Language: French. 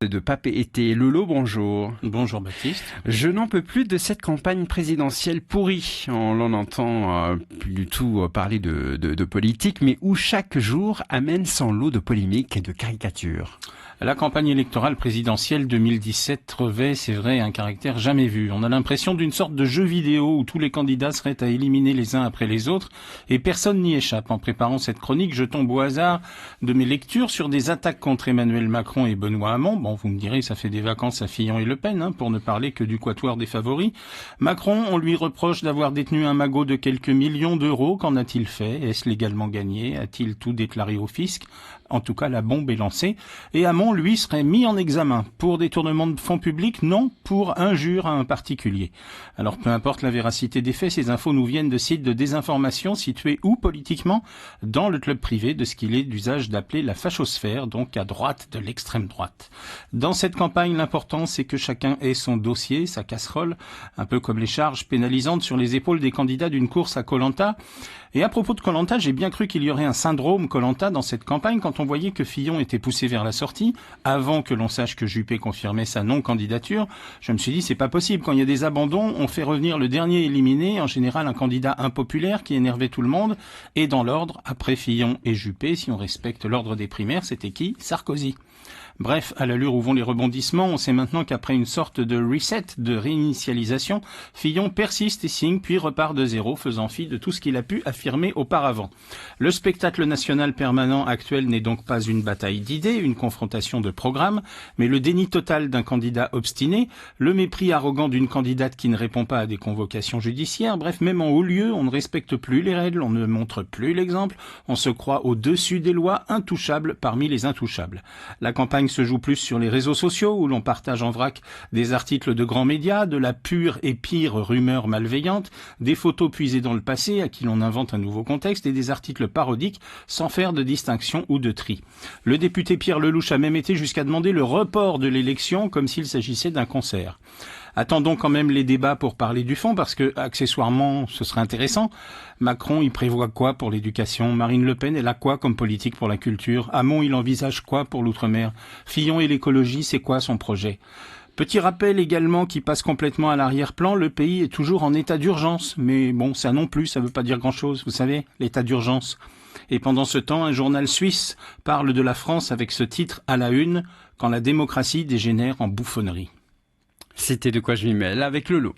De Pape Été. Lolo, bonjour. Bonjour Baptiste. Je n'en peux plus de cette campagne présidentielle pourrie. On l'en entend plus du tout parler de politique, mais où chaque jour amène son lot de polémiques et de caricatures. La campagne électorale présidentielle 2017 revêt, c'est vrai, un caractère jamais vu. On a l'impression d'une sorte de jeu vidéo où tous les candidats seraient à éliminer les uns après les autres et personne n'y échappe. En préparant cette chronique, je tombe au hasard de mes lectures sur des attaques contre Emmanuel Macron et Benoît Hamon. Bon, vous me direz, ça fait des vacances à Fillon et Le Pen, pour ne parler que du quatuor des favoris. Macron, on lui reproche d'avoir détenu un magot de quelques millions d'euros. Qu'en a-t-il fait? Est-ce légalement gagné? A-t-il tout déclaré au fisc? En tout cas, la bombe est lancée. Et Hamon, lui, serait mis en examen pour détournement de fonds publics, non pour injure à un particulier. Alors, peu importe la véracité des faits, ces infos nous viennent de sites de désinformation situés où politiquement? Dans le club privé de ce qu'il est d'usage d'appeler la fachosphère, donc à droite de l'extrême droite. Dans cette campagne, l'important, c'est que chacun ait son dossier, sa casserole, un peu comme les charges pénalisantes sur les épaules des candidats d'une course à Koh-Lanta. Et à propos de Koh-Lanta, j'ai bien cru qu'il y aurait un syndrome Koh-Lanta dans cette campagne quand on voyait que Fillon était poussé vers la sortie, avant que l'on sache que Juppé confirmait sa non-candidature. Je me suis dit, c'est pas possible. Quand il y a des abandons, on fait revenir le dernier éliminé, en général un candidat impopulaire qui énervait tout le monde. Et dans l'ordre, après Fillon et Juppé, si on respecte l'ordre des primaires, c'était qui? Sarkozy. Bref, à l'allure où vont les rebondissements, on sait maintenant qu'après une sorte de reset, de réinitialisation, Fillon persiste et signe, puis repart de zéro, faisant fi de tout ce qu'il a pu affirmer auparavant. Le spectacle national permanent actuel n'est donc pas une bataille d'idées, une confrontation de programmes, mais le déni total d'un candidat obstiné, le mépris arrogant d'une candidate qui ne répond pas à des convocations judiciaires. Bref, même en haut lieu, on ne respecte plus les règles, on ne montre plus l'exemple, on se croit au-dessus des lois, intouchable parmi les intouchables. La campagne se joue plus sur les réseaux sociaux où l'on partage en vrac des articles de grands médias, de la pure et pire rumeur malveillante, des photos puisées dans le passé à qui l'on invente un nouveau contexte et des articles parodiques sans faire de distinction ou de tri. Le député Pierre Lellouche a même été jusqu'à demander le report de l'élection comme s'il s'agissait d'un concert. Attendons quand même les débats pour parler du fond, parce que, accessoirement, ce serait intéressant. Macron, il prévoit quoi pour l'éducation? Marine Le Pen, elle a quoi comme politique pour la culture? Hamon, il envisage quoi pour l'outre-mer? Fillon et l'écologie, c'est quoi son projet? Petit rappel également qui passe complètement à l'arrière-plan, le pays est toujours en état d'urgence. Mais bon, ça non plus, ça veut pas dire grand-chose, vous savez, l'état d'urgence. Et pendant ce temps, un journal suisse parle de la France avec ce titre à la une, quand la démocratie dégénère en bouffonnerie. C'était De quoi je m'y mêle avec Lolo.